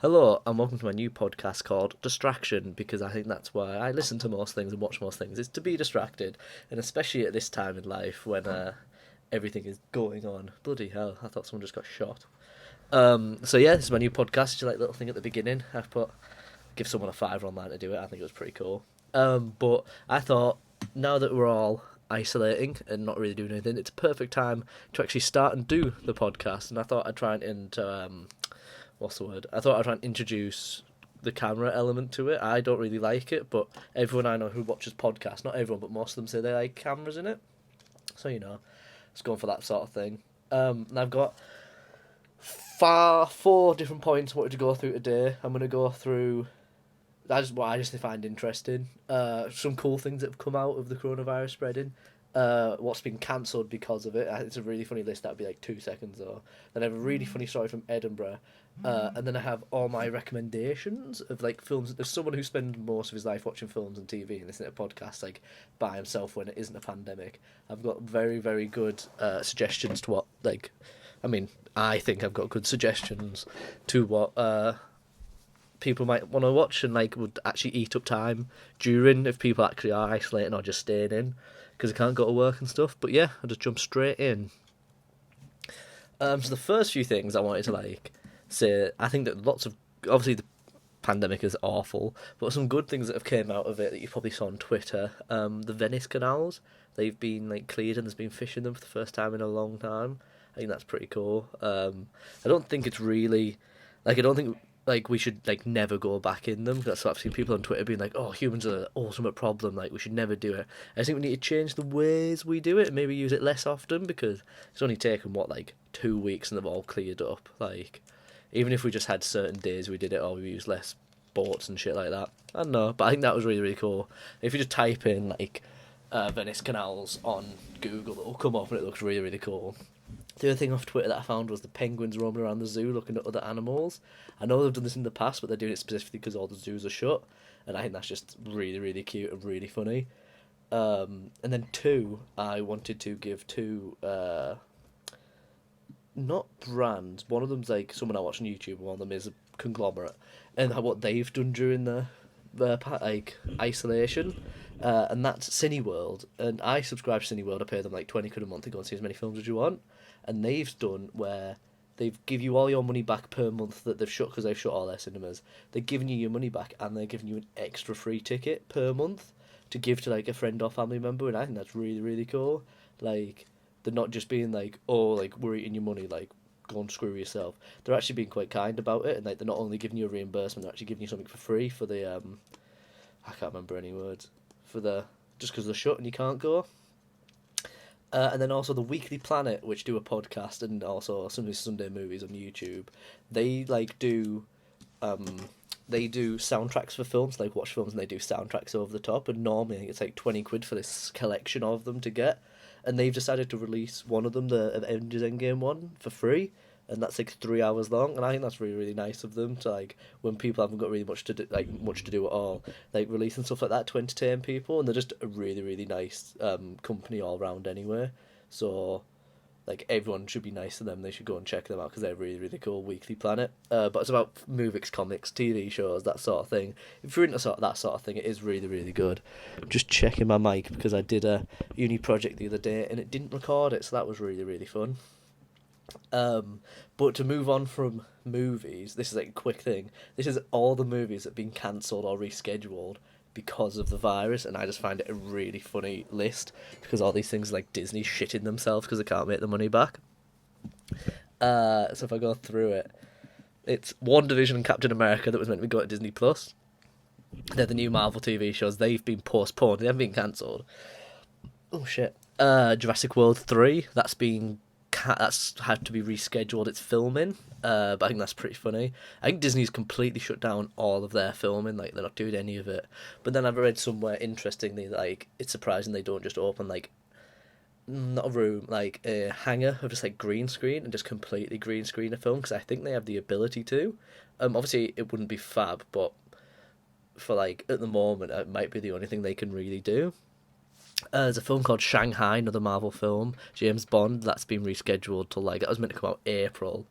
Hello, and welcome to my new podcast called Distraction, because I think that's why I listen to most things and watch most things, is to be distracted, and especially at this time in life when everything is going on. Bloody hell, I thought someone just got shot. So yeah, this is my new podcast, just like little thing at the beginning. I've put, give someone a fiver online to do it, I think it was pretty cool. But I thought, now that we're all isolating and not really doing anything, it's a perfect time to actually start and do the podcast, and I thought I'd try and what's the word? I thought I'd try and introduce the camera element to it. I don't really like it, but everyone I know who watches podcasts, not everyone, but most of them say they like cameras in it. So, just going for that sort of thing. And I've got four different points I wanted to go through today. I'm going to go through what I just find interesting. Some cool things that have come out of the coronavirus spreading. What's been cancelled because of it. It's a really funny list. That'd be like 2 seconds though. Then I have a really funny story from Edinburgh. And then I have all my recommendations of like films. There's someone who spends most of his life watching films and TV and listening to podcasts like by himself when it isn't a pandemic. I've got very, very good suggestions to what I think I've got good suggestions to what people might want to watch and like would actually eat up time during if people actually are isolating or just staying in because they can't go to work and stuff. But yeah, I'll just jump straight in. So the first few things I wanted to say, I think that lots of, obviously the pandemic is awful, but some good things that have came out of it that you probably saw on Twitter. The Venice canals, they've been like cleared and there's been fish in them for the first time in a long time. I think that's pretty cool. I don't think it's really I don't think we should never go back in them. That's what I've seen people on Twitter being like, "Oh, humans are the ultimate problem. We should never do it." I think we need to change the ways we do it and maybe use it less often because it's only taken 2 weeks and they've all cleared up. Even if we just had certain days we did it or we used less boats and shit like that. I don't know, but I think that was really, really cool. If you just type in Venice canals on Google, it'll come up and it looks really, really cool. The other thing off Twitter that I found was the penguins roaming around the zoo looking at other animals. I know they've done this in the past, but they're doing it specifically because all the zoos are shut, and I think that's just really, really cute and really funny. And then two, I wanted to give two, not brands. One of them's someone I watch on YouTube, and one of them is a conglomerate, and what they've done during their isolation. And that's Cineworld, and I subscribe to Cineworld. I pay them £20 a month to go and see as many films as you want, and they've done where they've give you all your money back per month that they've shut because they've shut all their cinemas. They're giving you your money back, and they're giving you an extra free ticket per month to give to a friend or family member, and I think that's really, really cool. They're not just being we're eating your money, go and screw yourself. They're actually being quite kind about it, and they're not only giving you a reimbursement, they're actually giving you something for free for the I can't remember any words for the just because they're shut and you can't go. And then also the Weekly Planet, which do a podcast and also some of these Sunday movies on YouTube. They they do soundtracks for films, watch films and they do soundtracks over the top. And normally I think it's £20 for this collection of them to get. And they've decided to release one of them, the Avengers Endgame one, for free. And that's 3 hours long, and I think that's really, really nice of them to when people haven't got really much to do, much to do at all, releasing stuff like that to entertain people, and they're just a really, really nice company all round anyway. So everyone should be nice to them. They should go and check them out because they're really, really cool. Weekly Planet, but it's about movies, comics, TV shows, that sort of thing. If you're into that sort of thing, it is really, really good. I'm just checking my mic because I did a uni project the other day and it didn't record it, so that was really, really fun. But to move on from movies, this is a quick thing. This is all the movies that have been cancelled or rescheduled because of the virus, and I just find it a really funny list because all these things Disney shitting themselves because they can't make the money back. So if I go through it, it's WandaVision and Captain America that was meant to be going to Disney Plus. They're the new Marvel TV shows. They've been postponed. They haven't been cancelled. Oh shit. Jurassic World 3. That's had to be rescheduled. It's filming, but I think that's pretty funny. I think Disney's completely shut down all of their filming. They're not doing any of it. But then I've read somewhere interestingly it's surprising they don't just open not a room, a hangar of just green screen and just completely green screen a film because I think they have the ability to. Obviously it wouldn't be fab, but for at the moment it might be the only thing they can really do. There's a film called Shanghai, another Marvel film, James Bond, that's been rescheduled till that was meant to come out April.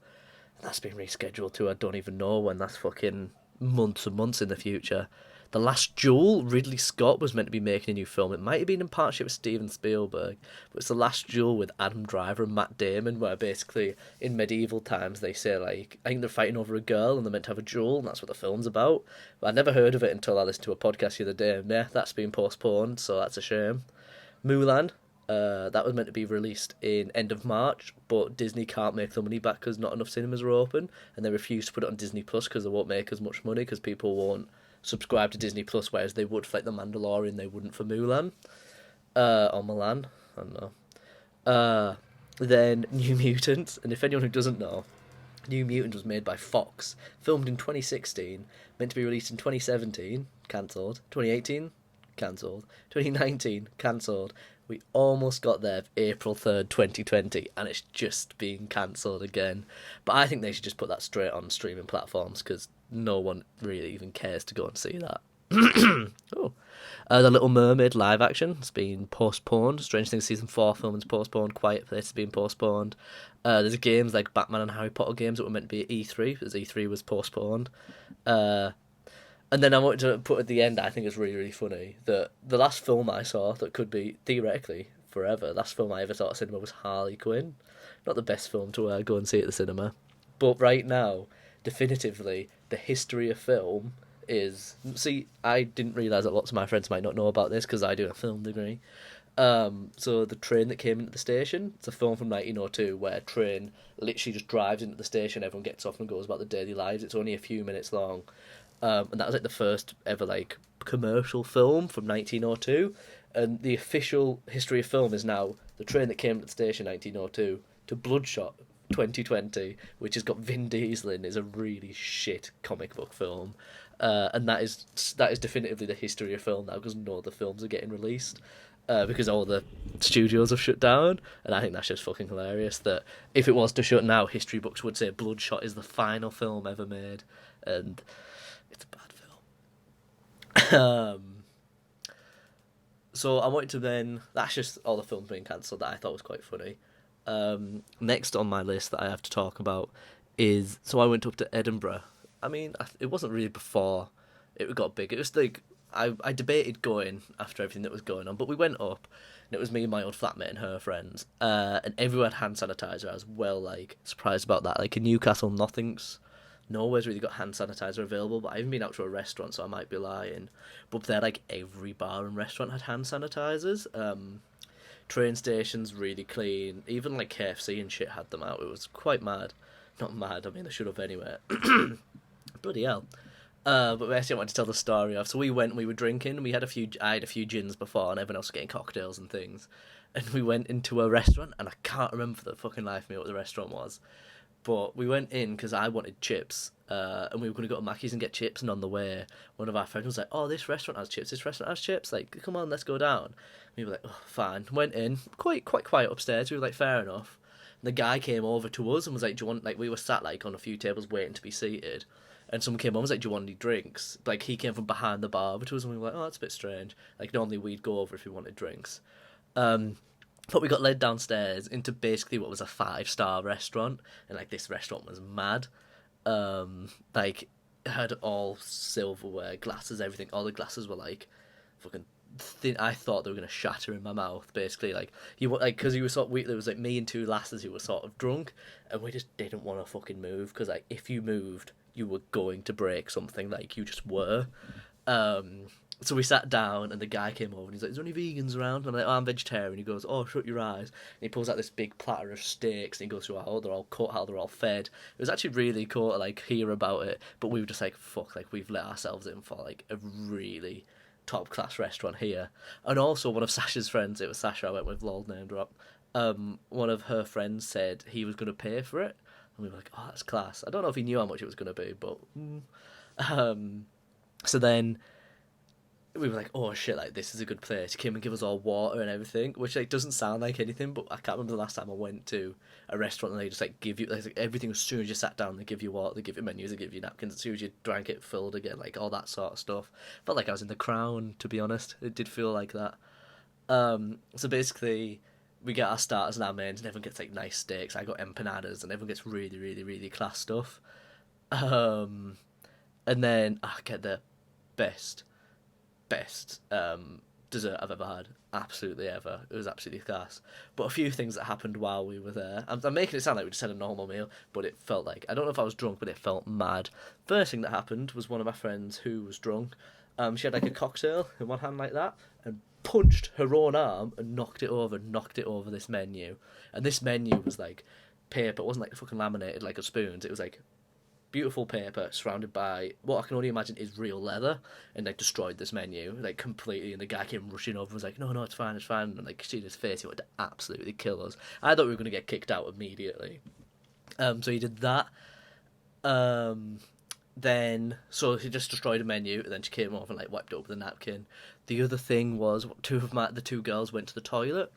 That's been rescheduled to I don't even know when. That's fucking months and months in the future. The Last Duel, Ridley Scott was meant to be making a new film. It might have been in partnership with Steven Spielberg, but it's The Last Duel with Adam Driver and Matt Damon, where basically in medieval times they say, like, I think they're fighting over a girl and they're meant to have a duel, and that's what the film's about. But I never heard of it until I listened to a podcast the other day, and yeah, that's been postponed, so that's a shame. Mulan, that was meant to be released in end of March, but Disney can't make the money back because not enough cinemas are open, and they refuse to put it on Disney Plus because they won't make as much money because people won't subscribe to Disney Plus, whereas they would for like The Mandalorian, they wouldn't for Mulan, or Milan, I don't know. Then New Mutants, and if anyone who doesn't know, New Mutant was made by Fox, filmed in 2016, meant to be released in 2017, cancelled. 2018, cancelled. 2019, cancelled. We almost got there April 3rd, 2020, and it's just being cancelled again. But I think they should just put that straight on streaming platforms because no one really even cares to go and see that. Oh. The Little Mermaid live action has been postponed. Strange Things Season 4 filming's postponed. Quiet Place has been postponed. There's games like Batman and Harry Potter games that were meant to be at E3, because E3 was postponed. And then I wanted to put at the end, I think it's really, really funny, that the last film I saw that could be, theoretically, forever, last film I ever saw at cinema was Harley Quinn. Not the best film to go and see at the cinema. But right now, definitively, the history of film is... See, I didn't realise that lots of my friends might not know about this because I do a film degree. So the train that came into the station, it's a film from 1902 where a train literally just drives into the station, everyone gets off and goes about their daily lives. It's only a few minutes long. And that was like the first ever like commercial film from 1902. And the official history of film is now the train that came to the station 1902 to Bloodshot 2020, which has got Vin Diesel in, is a really shit comic book film. And that is definitively the history of film now because no other films are getting released. Because all the studios have shut down, and I think that's just fucking hilarious. That if it was to shut now, history books would say Bloodshot is the final film ever made, and it's a bad film. So I wanted to then... That's just all the films being cancelled that I thought was quite funny. Next on my list that I have to talk about is... So I went up to Edinburgh. I mean, it wasn't really before it got big. It was like... I debated going after everything that was going on, but we went up, and it was me and my old flatmate and her friends, and everyone had hand sanitizer. I was well, like, surprised about that. Like, in Newcastle, nowhere's really got hand sanitizer available, but I haven't been out to a restaurant, so I might be lying. But there, like, every bar and restaurant had hand sanitizers. Train stations, really clean. Even, like, KFC and shit had them out. It was quite mad. Not mad, I mean, they should have anyway. Bloody hell. But basically I wanted to tell the story of. So we went and we were drinking. I had a few gins before, and everyone else was getting cocktails and things. And we went into a restaurant, and I can't remember for the fucking life of me what the restaurant was. But we went in because I wanted chips, and we were going to go to Mackey's and get chips. And on the way, one of our friends was like, "Oh, this restaurant has chips. This restaurant has chips. Like, come on, let's go down." And we were like, "Oh, fine." Went in, quite quiet upstairs. We were like, "Fair enough." And the guy came over to us and was like, "Do you want?" Like, we were sat like on a few tables waiting to be seated. And someone came on and was like, "Do you want any drinks?" Like, he came from behind the bar over to us, and we were like, "Oh, that's a bit strange." Like, normally we'd go over if we wanted drinks. But we got led downstairs into basically what was a 5-star restaurant. And, like, this restaurant was mad. Like, it had all silverware, glasses, everything. All the glasses were, like, fucking thin. I thought they were going to shatter in my mouth, basically. Like, because you were sort of, there was, like, me and 2 lasses who were sort of drunk. And we just didn't want to fucking move. Because, like, if you moved... you were going to break something, like you just were. So we sat down and the guy came over and he's like, "Is there any vegans around?" And I'm like, "Oh, I'm vegetarian." He goes, "Oh, shut your eyes." And he pulls out this big platter of steaks and he goes through how they're all cut, how they're all fed. It was actually really cool to like hear about it, but we were just like, fuck, like we've let ourselves in for like a really top class restaurant here. And also one of Sasha's friends, it was Sasha I went with, lol name drop, one of her friends said he was going to pay for it. And we were like, "Oh, that's class." I don't know if he knew how much it was going to be, but... So then we were like, "Oh, shit, like, this is a good place." He came and gave us all water and everything, which, like, doesn't sound like anything, but I can't remember the last time I went to a restaurant and they just, like, give you... Like, everything as soon as you sat down, they give you water, they give you menus, they give you napkins. As soon as you drank it, filled again, like, all that sort of stuff. Felt like I was in The Crown, to be honest. It did feel like that. So basically... we get our starters and our mains, and everyone gets like nice steaks. I got empanadas, and everyone gets really, really, really class stuff. Um, and then I get the best, best dessert I've ever had. Absolutely ever. It was absolutely class. But a few things that happened while we were there. I'm making it sound like we just had a normal meal, but it felt like, I don't know if I was drunk, but it felt mad. First thing that happened was one of my friends who was drunk. She had like a cocktail in one hand like that, and punched her own arm and knocked it over this menu. And this menu was like paper. It wasn't like fucking laminated like a spoons. It was like beautiful paper surrounded by what I can only imagine is real leather, and like destroyed this menu like completely. And the guy came rushing over and was like, no, it's fine, and like seeing his face, he wanted to absolutely kill us. I thought we were going to get kicked out immediately. So he did that. Then so he just destroyed a menu, and then she came over and like wiped it up with a napkin. The other thing was the two girls went to the toilet,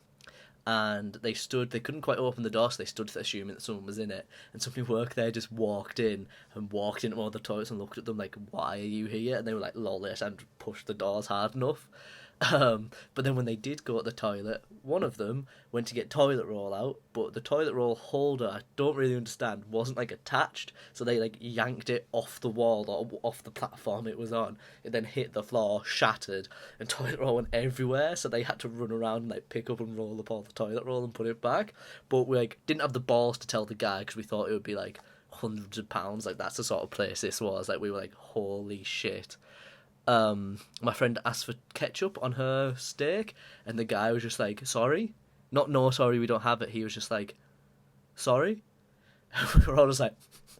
and they couldn't quite open the door, so they stood assuming that someone was in it, and somebody worked there just walked into one of the toilets and looked at them like, why are you here? And they were like, lol, yes, and pushed the doors hard enough. But then when they did go to the toilet, one of them went to get toilet roll out, but the toilet roll holder, I don't really understand, wasn't like attached, so they like yanked it off the wall or off the platform it was on. It then hit the floor, shattered, and toilet roll went everywhere, so they had to run around and like pick up and roll up all the toilet roll and put it back. But we like didn't have the balls to tell the guy, because we thought it would be like hundreds of pounds. Like, that's the sort of place this was. Like, we were like, holy shit. My friend asked for ketchup on her steak, and the guy was just like, sorry? Not no, sorry, we don't have it. He was just like, sorry? We were all just like,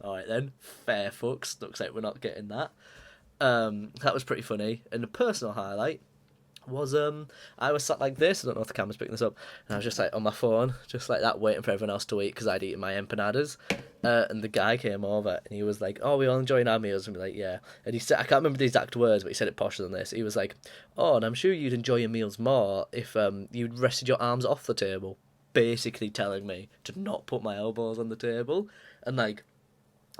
alright then, fair fucks, looks like we're not getting that. That was pretty funny. And the personal highlight was I was sat like this, I don't know if the camera's picking this up, and I was just like on my phone, just like that, waiting for everyone else to eat because I'd eaten my empanadas. And the guy came over and he was like, oh, we all enjoying our meals? And we're like, yeah. And he said, I can't remember the exact words, but he said it posher than this. He was like, oh, and I'm sure you'd enjoy your meals more if you'd rested your arms off the table. Basically telling me to not put my elbows on the table. And like,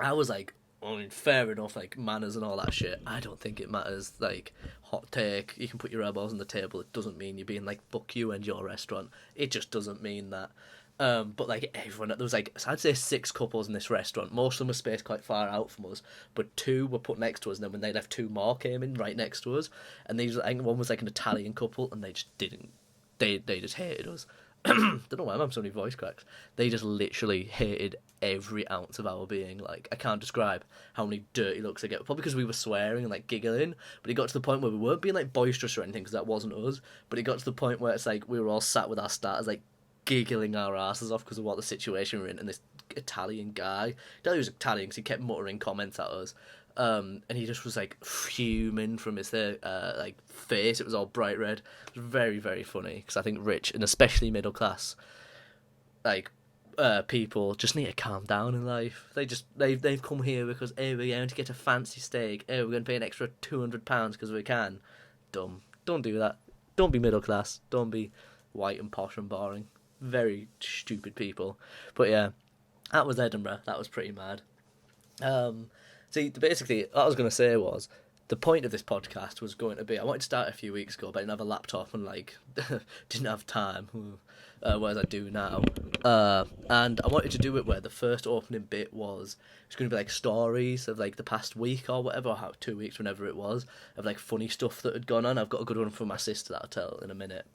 I was like, I mean, fair enough, like manners and all that shit. I don't think it matters. Like, hot take, you can put your elbows on the table. It doesn't mean you're being like, fuck you and your restaurant. It just doesn't mean that. But like everyone, there was like, so I'd say 6 couples in this restaurant. Most of them were spaced quite far out from us, but 2 were put next to us. And then when they left, 2 more came in right next to us. And these, I think one was like an Italian couple, and they just didn't. They just hated us. Don't know why I'm having so many voice cracks. They just literally hated every ounce of our being. Like, I can't describe how many dirty looks I get. Probably because we were swearing and like giggling. But it got to the point where we weren't being like boisterous or anything, because that wasn't us. But it got to the point where it's like we were all sat with our starters like giggling our asses off because of what the situation we're in. And this Italian guy, he was Italian because he kept muttering comments at us. And he just was like fuming from his like face. It was all bright red. It was very, very funny, because I think rich and especially middle class like people just need to calm down in life. They've come here because we're going to get a fancy steak. We're going to pay an extra £200 because we can. Dumb. Don't do that. Don't be middle class. Don't be white and posh and boring. Very stupid people. But yeah, that was Edinburgh. That was pretty mad. See, basically, what I was going to say was, the point of this podcast was going to be, I wanted to start a few weeks ago, but I didn't have a laptop and, like, didn't have time, whereas I do now. And I wanted to do it where the first opening bit was, it's going to be, like, stories of, like, the past week or whatever, or 2 weeks, whenever it was, of, like, funny stuff that had gone on. I've got a good one from my sister that I'll tell in a minute.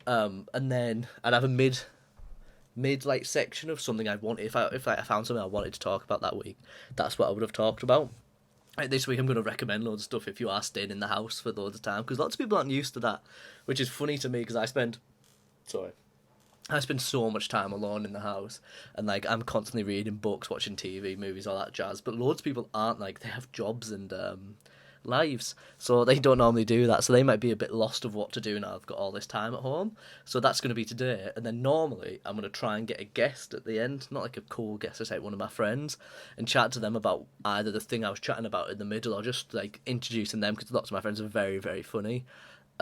And then I'd have a mid like section of something I wanted. If I found something I wanted to talk about that week, that's what I would have talked about. Like, this week I'm going to recommend loads of stuff if you are staying in the house for loads of time, because lots of people aren't used to that, which is funny to me, because I spend so much time alone in the house, and like I'm constantly reading books, watching TV, movies, all that jazz. But loads of people aren't. Like, they have jobs and lives, so they don't normally do that, so they might be a bit lost of what to do now I've got all this time at home. So that's going to be today, and then normally I'm going to try and get a guest at the end, not like a cool guest, just like one of my friends, and chat to them about either the thing I was chatting about in the middle, or just like introducing them, because lots of my friends are very, very funny.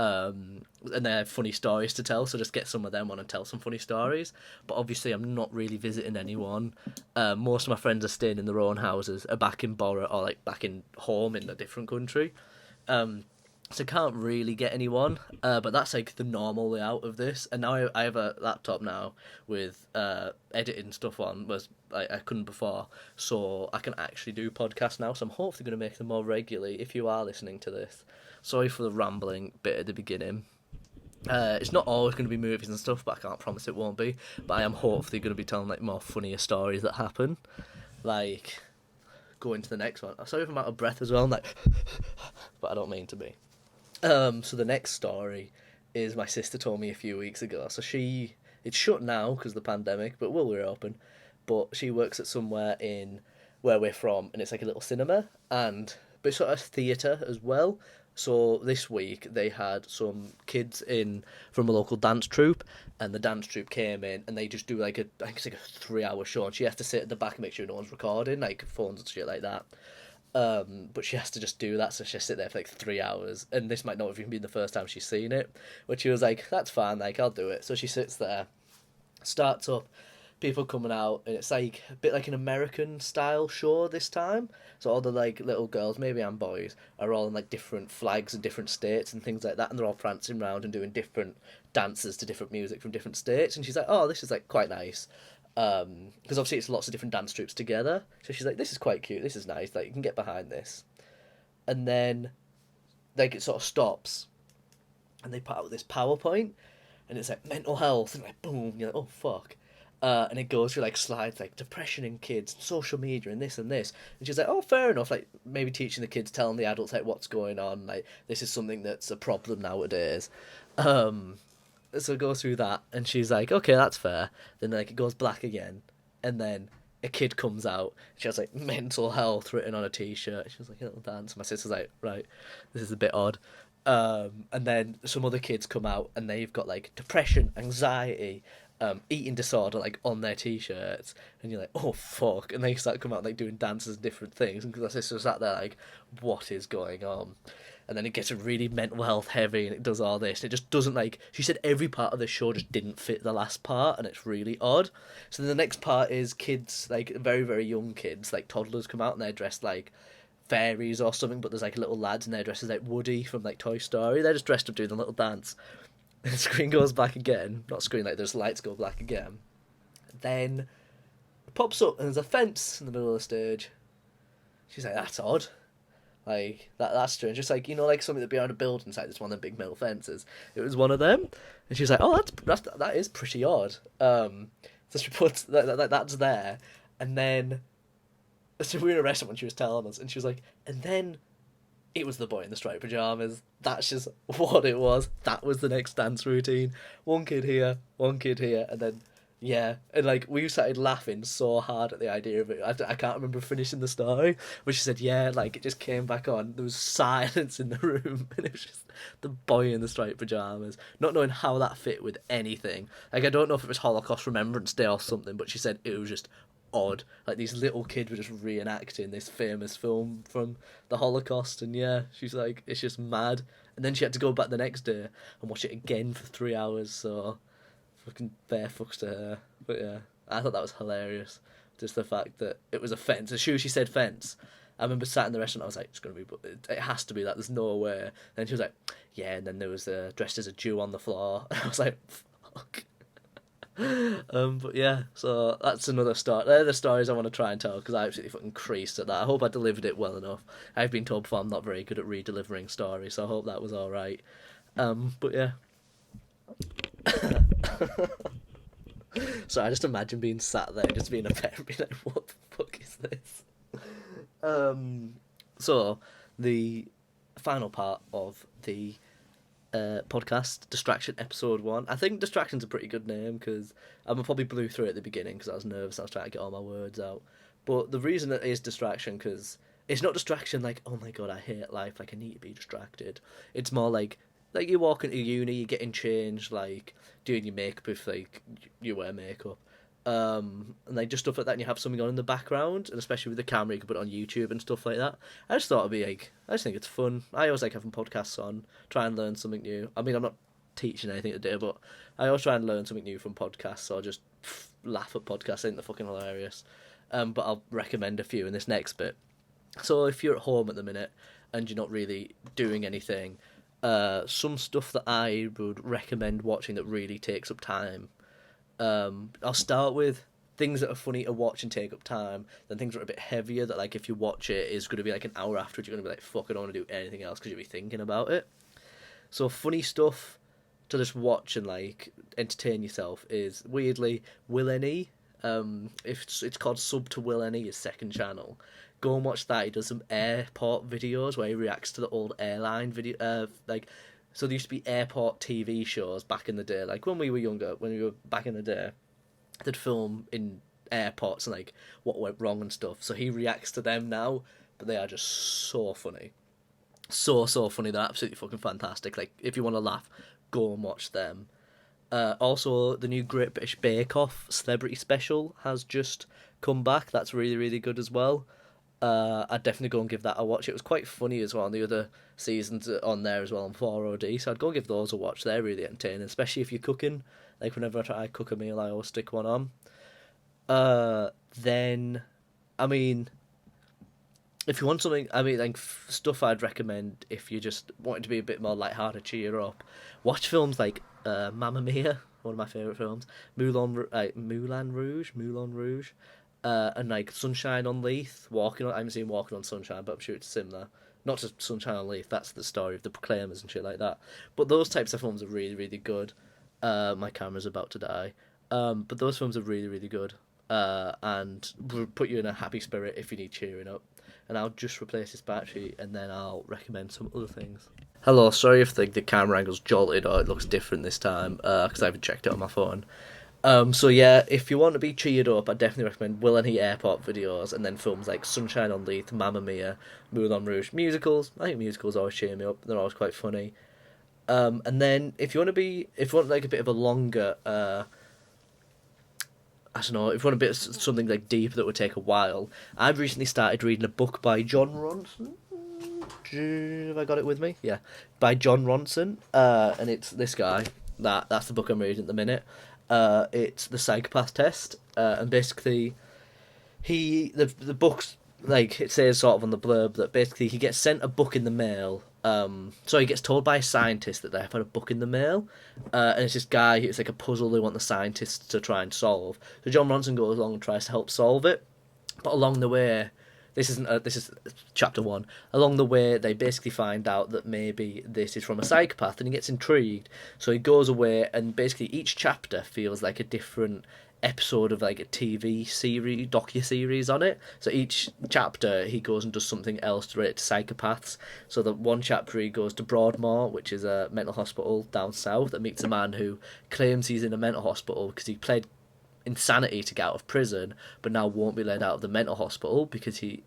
And they have funny stories to tell, so just get some of them on and tell some funny stories. But obviously I'm not really visiting anyone. Most of my friends are staying in their own houses, are back in Borough, or like back in home in a different country. So I can't really get anyone, but that's like the normal layout of this. And now I have a laptop now with editing stuff on, whereas I couldn't before. So I can actually do podcasts now. So I'm hopefully going to make them more regularly. If you are listening to this, sorry for the rambling bit at the beginning. It's not always going to be movies and stuff, but I can't promise it won't be. But I am hopefully going to be telling like more funnier stories that happen, like going to the next one. I'm sorry if I'm out of breath as well, I'm like, but I don't mean to be. So the next story is my sister told me a few weeks ago. So it's shut now because of the pandemic, but will reopen. But she works at somewhere in where we're from, and it's like a little cinema, but it's sort of theatre as well. So this week they had some kids in from a local dance troupe, and the dance troupe came in, and they just do like I think it's like a 3 hour show, and she has to sit at the back and make sure no one's recording, like phones and shit like that. But she has to just do that, so she has to sit there for like 3 hours, and this might not have even been the first time she's seen it. But she was like, "That's fine, like I'll do it." So she sits there, starts up, people coming out, and it's like a bit like an American style show this time. So all the like little girls, maybe and boys, are all in like different flags and different states and things like that, and they're all prancing around and doing different dances to different music from different states. And she's like, "Oh, this is like quite nice." Because obviously it's lots of different dance troupes together. So she's like, "This is quite cute. This is nice. Like you can get behind this." And then, like it sort of stops, and they put out this PowerPoint, and it's like mental health, and like boom, you're like, "Oh fuck." And it goes through like slides like depression in kids, social media, and this and this. And she's like, "Oh, fair enough." Like maybe teaching the kids, telling the adults like what's going on. Like this is something that's a problem nowadays. So it goes through that, and she's like, "Okay, that's fair." Then like it goes black again, and then a kid comes out. She has like mental health written on a t-shirt. She was like a little dance. My sister's like, "Right, this is a bit odd." And then some other kids come out, and they've got like depression, anxiety, eating disorder like on their t-shirts, and you're like, "Oh fuck!" And they start coming out like doing dances and different things, and my sister sat there like, "What is going on?" And then it gets really mental health heavy, and it does all this. And it just doesn't like she said every part of the show just didn't fit the last part, and it's really odd. So the next part is kids, like very very young kids, like toddlers, come out and they're dressed like fairies or something, but there's like little lads and they're dressed as like Woody from like Toy Story. They're just dressed up doing a little dance. And the screen goes black again. Not screen, like those lights go black again. Then it pops up and there's a fence in the middle of the stage. She's like, "That's odd." Like that's strange. Just like, like something that'd be on a building site, there's one of the big metal fences. It was one of them. And she's like, "Oh, that is pretty odd." So she puts that's there, and then so we were in a restaurant when she was telling us, and she was like, and then it was the boy in the striped pajamas. That's just what it was. That was the next dance routine. One kid here, and then yeah, and like we started laughing so hard at the idea of it. I can't remember finishing the story, but she said, "Yeah, like it just came back on. There was silence in the room, and it was just the boy in the striped pajamas, not knowing how that fit with anything. Like I don't know if it was Holocaust Remembrance Day or something, but she said it was just odd. Like these little kids were just reenacting this famous film from the Holocaust, and yeah, she's like, it's just mad." And then she had to go back the next day and watch it again for 3 hours. So fucking bare fucks to her. But yeah, I thought that was hilarious. Just the fact that it was a fence. As soon as she said fence, I remember sat in the restaurant. I was like, "It's gonna be, it has to be that. There's no way." And she was like, "Yeah." And then there was dressed as a Jew on the floor. And I was like, "Fuck." But yeah, so that's another story. They're the stories I want to try and tell because I absolutely fucking creased at that. I hope I delivered it well enough. I've been told before I'm not very good at re-delivering stories, so I hope that was all right. But yeah. So I just imagine being sat there, just being a parent, being like, "What the fuck is this?" So the final part of the podcast, Distraction Episode 1. I think Distraction's a pretty good name because I probably blew through it at the beginning because I was nervous. I was trying to get all my words out. But the reason it is Distraction because it's not distraction like, "Oh my god, I hate life, like I need to be distracted." It's more like you walk into uni, you're getting changed, like doing your makeup if like you wear makeup. And like just stuff like that, and you have something on in the background, and especially with the camera, you can put it on YouTube and stuff like that. I just thought it'd be like, I just think it's fun. I always like having podcasts on, try and learn something new. I mean, I'm not teaching anything today, but I always try and learn something new from podcasts, or just laugh at podcasts. I think they're fucking hilarious. But I'll recommend a few in this next bit. So if you're at home at the minute and you're not really doing anything, Some stuff that I would recommend watching that really takes up time. I'll start with things that are funny to watch and take up time, then things that are a bit heavier that, like, if you watch it, is going to be like an hour afterwards, you're going to be like, fuck, I don't want to do anything else because you'll be thinking about it. So funny stuff to just watch and, like, entertain yourself is, weirdly, Will Any. If it's called Sub to Will Any, his second channel. Go and watch that. He does some airport videos where he reacts to the old airline video, so there used to be airport TV shows back in the day, like when we were younger, when we were back in the day, they'd film in airports and, like, what went wrong and stuff. So he reacts to them now, but they are just so funny. So funny. They're absolutely fucking fantastic. Like, if you want to laugh, go and watch them. Also, the new Great British Bake Off celebrity special has just come back. That's really, really good as well. I'd definitely go and give that a watch. It was quite funny as well, and the other seasons on there as well on 4OD, so I'd go and give those a watch. They're really entertaining, especially if you're cooking. Like, whenever I try to cook a meal, I always stick one on. Then, I mean, if you want something, I mean, like, stuff I'd recommend if you just wanted to be a bit more lighthearted, cheer up, watch films like Mamma Mia, one of my favourite films, Moulin Rouge, and, like, Sunshine on Leith, I haven't seen Walking on Sunshine, but I'm sure it's similar. Not just Sunshine on Leith, that's the story of the Proclaimers and shit like that. But those types of films are really, really good. My camera's about to die. But those films are really, really good. And will put you in a happy spirit if you need cheering up. And I'll just replace this battery, and then I'll recommend some other things. Hello, sorry if the camera angle's jolted or it looks different this time, because I haven't checked it on my phone. So yeah, if you want to be cheered up, I definitely recommend Will and He airport videos, and then films like Sunshine on Leith, Mamma Mia, Moulin Rouge, musicals. I think musicals always cheer me up. They're always quite funny. And then if you want like a bit of a longer, I don't know, if you want a bit of something like deep that would take a while, I've recently started reading a book by John Ronson. Have I got it with me? Yeah, by John Ronson. And it's this guy. That's the book I'm reading at the minute. It's the Psychopath Test, and basically, the book's, like, it says sort of on the blurb that basically he gets sent a book in the mail. So he gets told by a scientist that they have had a book in the mail, and it's this guy. It's like a puzzle they want the scientists to try and solve. So John Ronson goes along and tries to help solve it, but along the way, this is chapter 1. Along the way, they basically find out that maybe this is from a psychopath, and he gets intrigued. So he goes away, and basically each chapter feels like a different episode of, like, a TV series, docu-series on it. So each chapter he goes and does something else related to psychopaths. So the one chapter he goes to Broadmoor, which is a mental hospital down south, and meets a man who claims he's in a mental hospital because he pled insanity to get out of prison, but now won't be let out of the mental hospital because he's,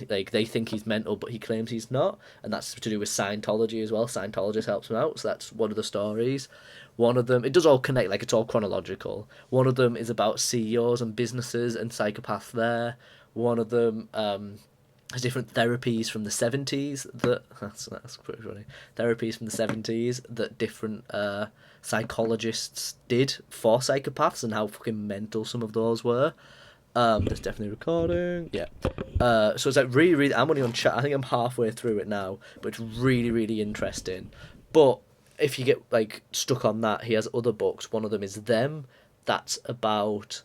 like, they think he's mental, but he claims he's not, and that's to do with Scientology as well. Scientologist helps him out, so that's one of the stories. One of them, it does all connect, like, it's all chronological. One of them is about CEOs and businesses and psychopaths there. One of them has different therapies from the 70s that's pretty funny. Therapies from the 70s that different psychologists did for psychopaths, and how fucking mental some of those were. It's definitely recording. Yeah. So it's like really, really. I'm only on chat. I think I'm halfway through it now, but it's really, really interesting. But if you get, like, stuck on that, he has other books. One of them is Them. That's about.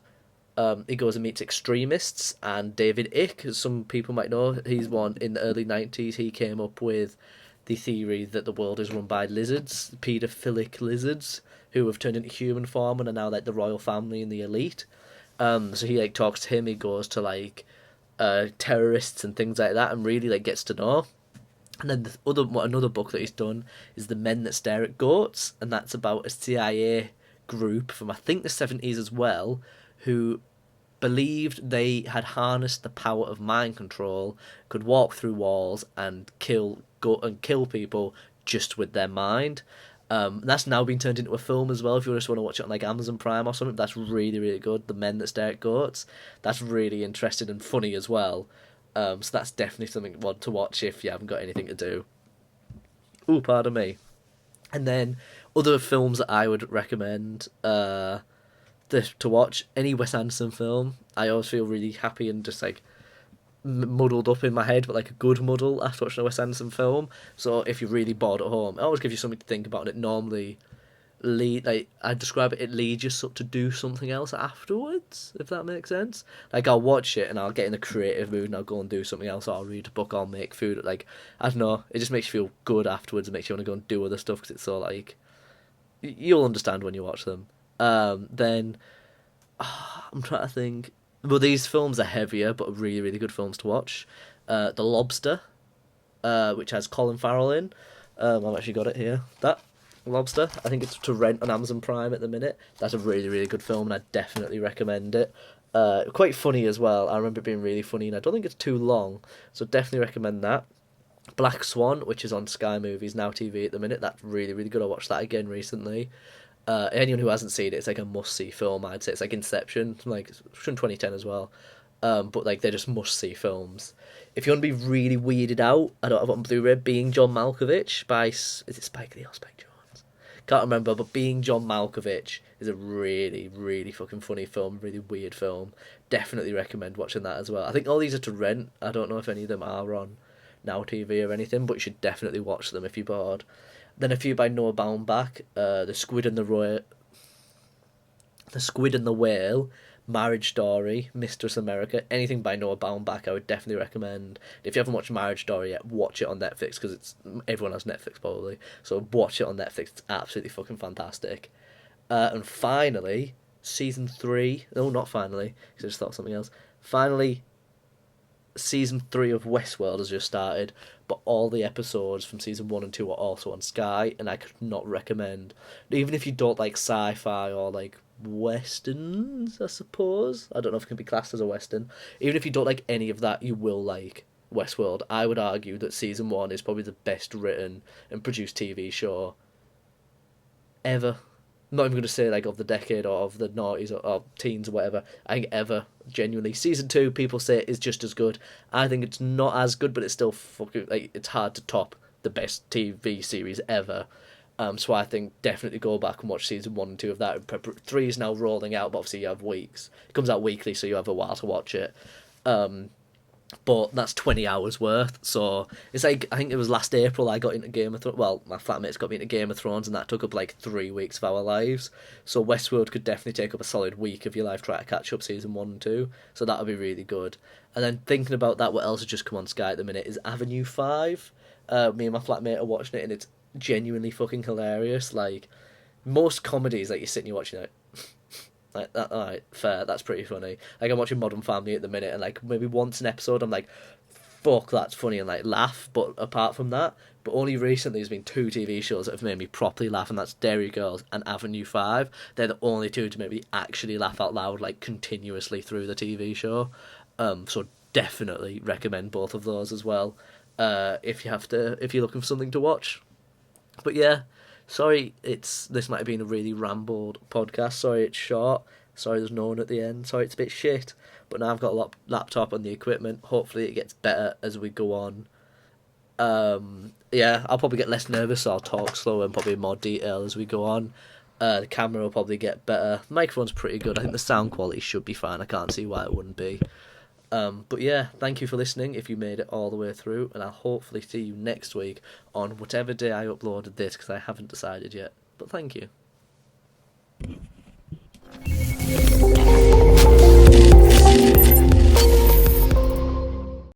He goes and meets extremists, and David Icke, as some people might know, he's one in the early 90s. He came up with the theory that the world is run by lizards, paedophilic lizards, who have turned into human form and are now, like, the royal family and the elite. So he, like, talks to him. He goes to, like, terrorists and things like that, and really, like, gets to know. And then another book that he's done is The Men That Stare at Goats, and that's about a CIA group from, I think, the 70s as well, who believed they had harnessed the power of mind control, could walk through walls and kill people just with their mind. That's now been turned into a film as well. If you just want to watch it on, like, Amazon Prime or something, that's really, really good. The Men That Stare at Goats. That's really interesting and funny as well. So that's definitely something to watch if you haven't got anything to do. Ooh, pardon me. And then other films that I would recommend to watch, any Wes Anderson film. I always feel really happy and just, like, muddled up in my head, but like a good muddle after watching a Wes Anderson film. So if you're really bored at home, it always gives you something to think about, and it normally I describe it, it leads you to do something else afterwards, if that makes sense. Like, I'll watch it and I'll get in a creative mood and I'll go and do something else, or I'll read a book, I'll make food. Like, I don't know, it just makes you feel good afterwards. It makes you want to go and do other stuff, because it's so like, you'll understand when you watch them. Then I'm trying to think. Well, these films are heavier, but really, really good films to watch. The Lobster, which has Colin Farrell in. I've actually got it here. That Lobster, I think it's to rent on Amazon Prime at the minute. That's a really, really good film, and I definitely recommend it. Quite funny as well. I remember it being really funny, and I don't think it's too long, so definitely recommend that. Black Swan, which is on Sky Movies, Now TV at the minute. That's really, really good. I watched that again recently. Anyone who hasn't seen it, it's like a must-see film, I'd say. It's like Inception, like from 2010 as well. But like, they're just must-see films. If you want to be really weirded out, I don't have it on Blu-ray. Being John Malkovich by, is it Spike Lee or Spike Jones? Can't remember, but Being John Malkovich is a really, really fucking funny film, really weird film. Definitely recommend watching that as well. I think all these are to rent. I don't know if any of them are on Now TV or anything, but you should definitely watch them if you're bored. Then a few by Noah Baumbach, The Squid and the Whale, Marriage Story, Mistress America, anything by Noah Baumbach I would definitely recommend. If you haven't watched Marriage Story yet, watch it on Netflix, because everyone has Netflix probably, so watch it on Netflix. It's absolutely fucking fantastic. And finally, season 3, no, not finally, because I just thought of something else. Finally, season 3 of Westworld has just started, but all the episodes from season 1 and 2 are also on Sky, and I could not recommend, even if you don't like sci-fi or like westerns, I suppose, I don't know if it can be classed as a western, even if you don't like any of that, you will like Westworld. I would argue that season 1 is probably the best written and produced TV show ever. I'm not even going to say like of the decade or of the noughties or teens or whatever. I think ever, genuinely. Season 2, people say, is just as good. I think it's not as good, but it's still fucking, like, it's hard to top the best TV series ever. So I think definitely go back and watch season 1 and 2 of that. 3 is now rolling out, but obviously you have weeks. It comes out weekly, so you have a while to watch it. But that's 20 hours worth, so it's like, I think it was last April I got into Game of Thrones. Well, my flatmates got me into Game of Thrones, and that took up like 3 weeks of our lives. So Westworld could definitely take up a solid week of your life trying to catch up season 1 and 2. So that would be really good. And then thinking about that, what else has just come on Sky at the minute is Avenue 5. Me and my flatmate are watching it, and it's genuinely fucking hilarious. Like, most comedies, like, you're sitting, you're watching it, like that, alright, fair, that's pretty funny. Like, I'm watching Modern Family at the minute, and like maybe once an episode I'm like, fuck, that's funny, and like laugh. But apart from that, but only recently there's been 2 TV shows that have made me properly laugh, and that's Dairy Girls and Avenue 5. They're the only 2 to make me actually laugh out loud, like, continuously through the TV show. So definitely recommend both of those as well, if you're looking for something to watch. But yeah, sorry, this might have been a really rambled podcast. Sorry it's short. Sorry there's no one at the end. Sorry it's a bit shit. But now I've got a laptop and the equipment. Hopefully it gets better as we go on. Yeah, I'll probably get less nervous, so I'll talk slower and probably in more detail as we go on. The camera will probably get better. The microphone's pretty good. I think the sound quality should be fine. I can't see why it wouldn't be. But yeah, thank you for listening if you made it all the way through, and I'll hopefully see you next week on whatever day I uploaded this, because I haven't decided yet. But thank you.